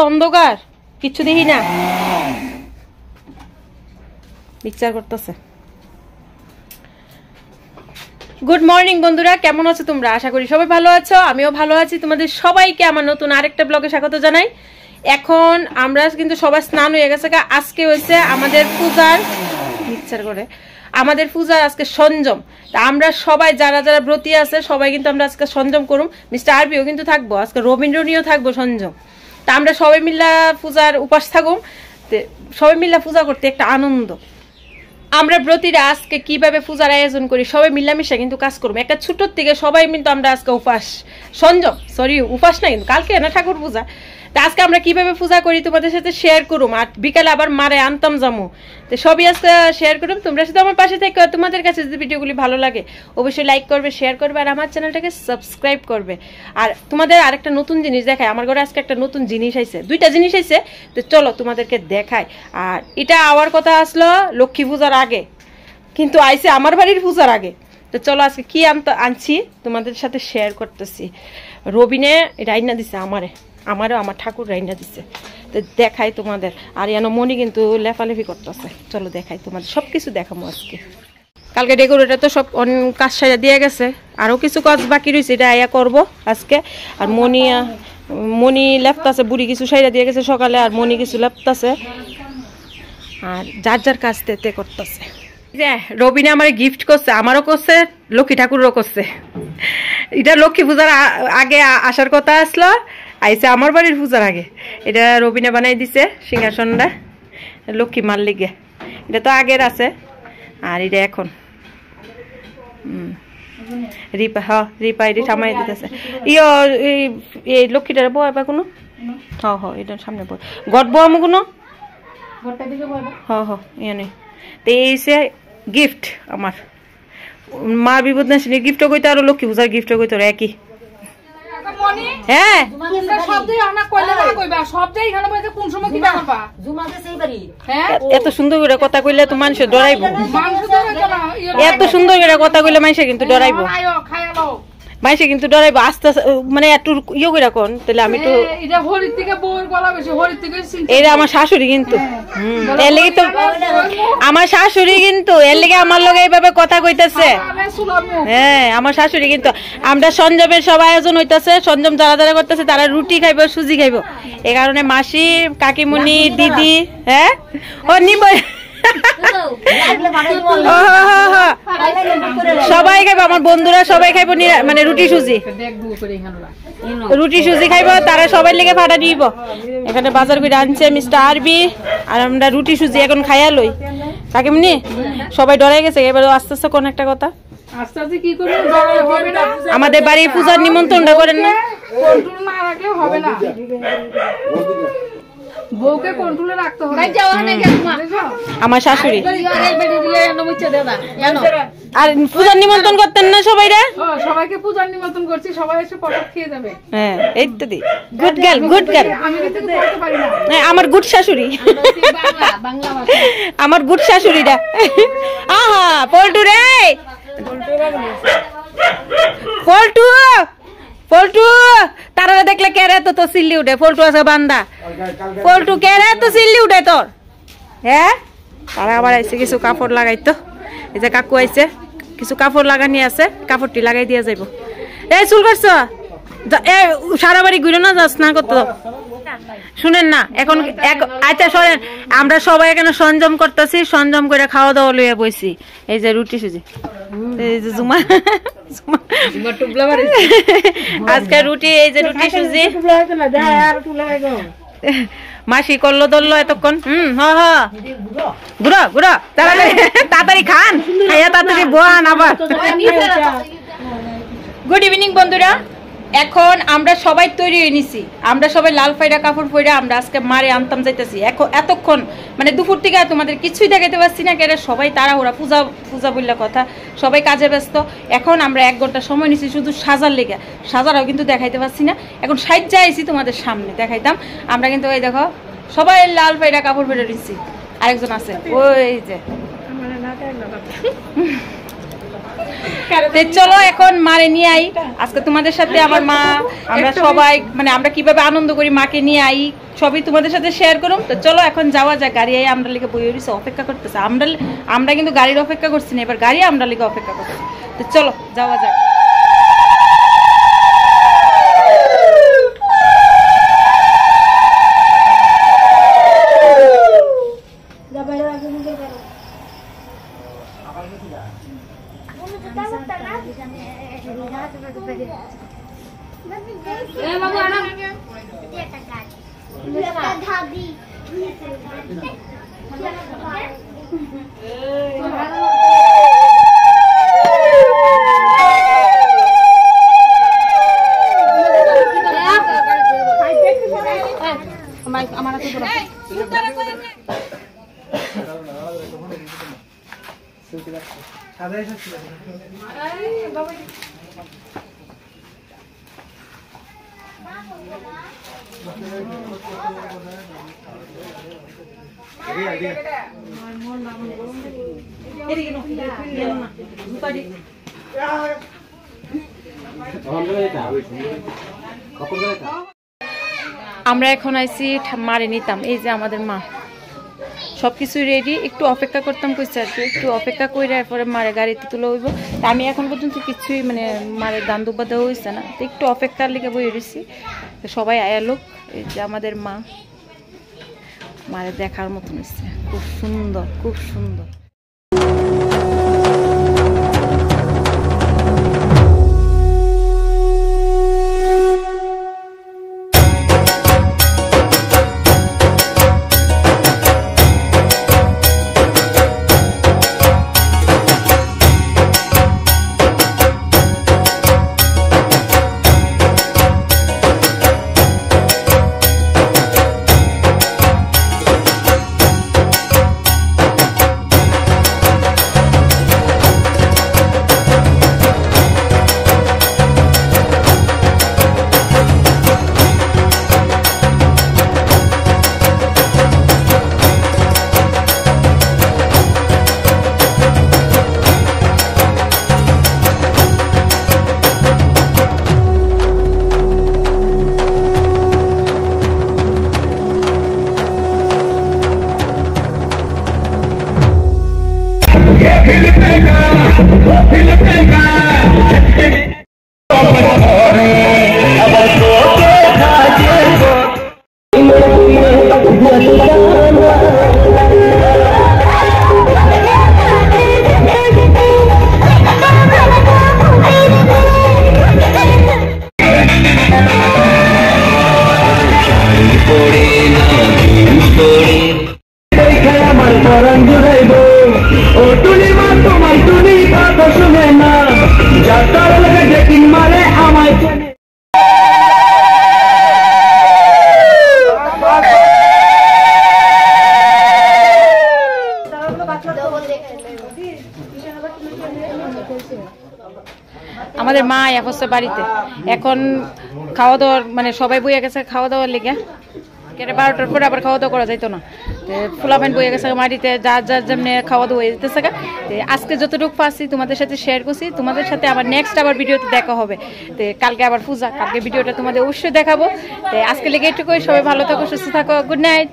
অন্ধকার কিচ্ছু দেখি না মিক্সচার করতেছে গুড মর্নিং বন্ধুরা কেমন আছো তোমরা আশা করি সবাই ভালো আছো আমিও ভালো আছি তোমাদের সবাইকে আমার নতুন আরেকটা ব্লগে স্বাগত জানাই এখন আমরা কিন্তু সবাই স্নান হয়ে গেছে আজকে হইছে আমাদের পূজার মিক্সচার করে আমাদের পূজার আজকে সংযম তা আমরা সবাই যারা যারা ব্রতী আছে সবাই কিন্তু আমরা আজকে সংযম করুম মিস্টার আরবিও কিন্তু থাকবো আজকে রবীন্দ্রনীয় থাকবো সংযম তা আমরা সবাই মিল্লা পূজার উপাস থাকুম সবাই মিল্লা পূজা করতে একটা আনন্দ আমরা ব্রতীরা আজকে কিভাবে পূজার আয়োজন করি সবাই মিলামিশা কিন্তু কাজ করবো একটা ছোটোর থেকে সবাই কিন্তু আমরা আজকে উপাস সংযম সরি উপাস না কিন্তু কালকে না ঠাকুর পূজা তা আজকে আমরা কিভাবে পূজা করি তোমাদের সাথে শেয়ার করুম আর বিকালে আবার মারে আনতাম যামু তো সবই আজকে শেয়ার করুম তোমরা সাথে আমার পাশে থেকে তোমাদের কাছে যদি ভিডিওগুলি ভালো লাগে অবশ্যই লাইক করবে শেয়ার করবে আর আমার চ্যানেলটাকে সাবস্ক্রাইব করবে আর তোমাদের আরেকটা নতুন জিনিস দেখায় আমার ঘরে আজকে একটা নতুন জিনিস আইছে দুইটা জিনিস আইছে তো চলো তোমাদেরকে দেখাই আর এটা আওয়ার কথা আসলো লক্ষ্মী পূজার আগে কিন্তু আইছে আমার বাড়ির পূজার আগে তো চলো আজকে কি আনছি তোমাদের সাথে শেয়ার করতেছি রবিনে রাইনা দিছে আমারও আমার ঠাকুর রাইনা দিচ্ছে তো দেখাই তোমাদের আর যেন মনি কিন্তু লেফালেফি করতেছে চলো দেখাই তোমাদের সব কিছু দেখাবো আজকে কালকে ডেকোরেটর তো সব কাজ সাজা দিয়ে গেছে আরও কিছু কাজ বাকি রয়েছে এটা আয়া করবো আজকে আর মনি লেপতাছে বুড়ি কিছু সাইডা দিয়ে গেছে সকালে আর মনি কিছু লেপতাছে আর যার যার কাজ তে করতেছে রবিনে আমার গিফট করছে আমারও করছে লক্ষ্মী ঠাকুরও করছে এটা লক্ষ্মী পূজার আগে আসার কথা আসলো আইসে আমার বাড়ির পূজার আগে এটা রবিনে বানাই দিছে সিংহাসনটা লক্ষ্মী মার লিগে এটা তো আগের আছে আর এটা এখন রিপা এটি সামাই দিতেছে এই লক্ষ্মীটার বয় বা কোনো এটার সামনে বয় গট বম কোনো ইয়ানে তো এইসে গিফট আমার মার বিপদ না শুনে গিফটও কইতে আর লক্ষ্মী পূজার গিফটও কইতে একই হ্যাঁ এত সুন্দর করে কথা কইলে তো মানুষ ডরাইব এত সুন্দর করে কথা কইলে মানুষে কিন্তু ডরাইব মাইসে কিন্তু ডরাইব আস্তে মানে একটু ইয়ে করে রাখন তাহলে আমি তো এটা আমার শাশুড়ি কিন্তু এর লেগে তো আমার শাশুড়ি কিন্তু এর লেগে আমার লগে এইভাবে কথা কইতেছে হ্যাঁ আমার শাশুড়ি কিন্তু আমরা সংযমের সব আয়োজন হইতেছে সংযম যারা যারা করতেছে তারা রুটি খাইব সুজি খাইব এই কারণে মাসি কাকিমুনি দিদি হ্যাঁ ও নিব সবাই খাইবো আমার বন্ধুরা সবাই খাইবো মানে রুটি সুজি খাইবো তারা সবাই লেগে ফাটা দিব এখানে বাজার করে আনছে মিস্টার আরবি আর আমরা রুটি সুজি এখন খাইয়া লই কাকিমনি সবাই ডরাই গেছে এবার আস্তে আস্তে কোন একটা কথা আমাদের বাড়ির পূজার নিমন্ত্রণটা করেন না বউকে কন্ট্রোলে রাখতে হবে আমার শাশুড়ি আর পূজার নিমন্ত্রণ করতেন না সবাইকে পূজার নিমন্ত্রণ করছি সবাই এসে প্রসাদ খেয়ে যাবে হ্যাঁ এই তো দি গুড গার্ল আমি কিন্তু বলতে পারি না আমার গুড শাশুড়ি আমার গুড শাশুড়িটা আহা পল্টু রে পল্টু তারা দেখলে কেরে তো সিল্লি উঠে পল্টু আছে বান্দা পল্টু কেরে তো সিল্লি উঠে তোর হ্যাঁ তারা আবার আইসে কিছু কাপড় লাগাইতো এই যে কাকু আইছে কিছু কাপড় লাগানি আছে কাপড়টি লাগাই দিয়া যাইব এই চুল কাটছ সারা বাড়ি ঘুরে না যাস না করতো শুনেন না এখন আচ্ছা শোনেন আমরা সবাই এখানে সংযম করতেছি সংযম করে খাওয়া দাওয়া লইয়া বইছি এই যে রুটি সুজি এই যে জুমা আজকে রুটি এই যে রুটি সুজি মাসি করলো ধরলো এতক্ষণ ঘুরো তাড়াতাড়ি খান খাইয়া তাড়াতাড়ি বোয়ান আবার গুড ইভিনিং বন্ধুরা এখন আমরা সবাই তৈরি হয়ে নিছি আমরা সবাই লাল ফাইরা কাপড় পরে আমরা আজকে মারে আনতাম যাইতেছি এতক্ষণ মানে দুপুর থেকে তোমাদের কিছুই দেখাইতে পারছি না কেন সবাই তাড়াহুড়া পূজা বললে কথা সবাই কাজে ব্যস্ত এখন আমরা 1 ঘন্টা সময় নিছি শুধু সাজার লেগে সাজারাও কিন্তু দেখাইতে পারছি না এখন সাইজা আইছি তোমাদের সামনে দেখাইতাম আমরা কিন্তু ওই দেখো সবাই লাল ফাইরা কাপড় পরে নিছি আরেকজন আছে ওই যে চলো এখন মারে নিয়ে আই। আজকে তোমাদের সাথে আমার মা আমরা সবাই মানে আমরা কিভাবে আনন্দ করি মাকে নিয়ে আই সবই তোমাদের সাথে শেয়ার করুম। তো চলো এখন যাওয়া যাক। গাড়ি আই আমরা লিখে বই রয়েছে অপেক্ষা করতেছে। আমরা কিন্তু গাড়ির অপেক্ষা করছি না, এবার গাড়ি আমরা লিখে অপেক্ষা করছি। তো চলো যাওয়া যাক। আমরা এখন আইছি মারে নিতাম। এই যে আমাদের মা সবকিছু রেডি, একটু অপেক্ষা করতাম কইছে আর কি, একটু অপেক্ষা করে এরপরে মারে গাড়িতে তুলে হইব। আমি এখন পর্যন্ত কিছুই মানে মারের দান দুব্বা দেওয়া হয়েছে না, তো একটু অপেক্ষার লিখে বই রয়েছি। তো সবাই আয়ালো। এই যে আমাদের মা মারে দেখার মতন হয়েছে, খুব সুন্দর খুব সুন্দর। আমাদের মা অবশ্য বাড়িতে এখন খাওয়া দাওয়ার মানে সবাই বইয়া গেছে খাওয়া দাওয়ার লেগে, 12টার পরে আবার খাওয়া দাওয়া করা যাইতো না। ফুলাপাইন বইয়া গেছে মাটিতে, যার যার যেমনি খাওয়া দাওয়া হয়ে যেতেছে। আজকে যতটুকু পাচ্ছি তোমাদের সাথে শেয়ার করছি, তোমাদের সাথে আবার নেক্সট আবার ভিডিওতে দেখা হবে। তো কালকে আবার পূজা, কালকে ভিডিওটা তোমাদের অবশ্যই দেখাবো। তো আজকে লেগে একটু করে সবাই ভালো থাকো, সুস্থ থাকো, গুড নাইট।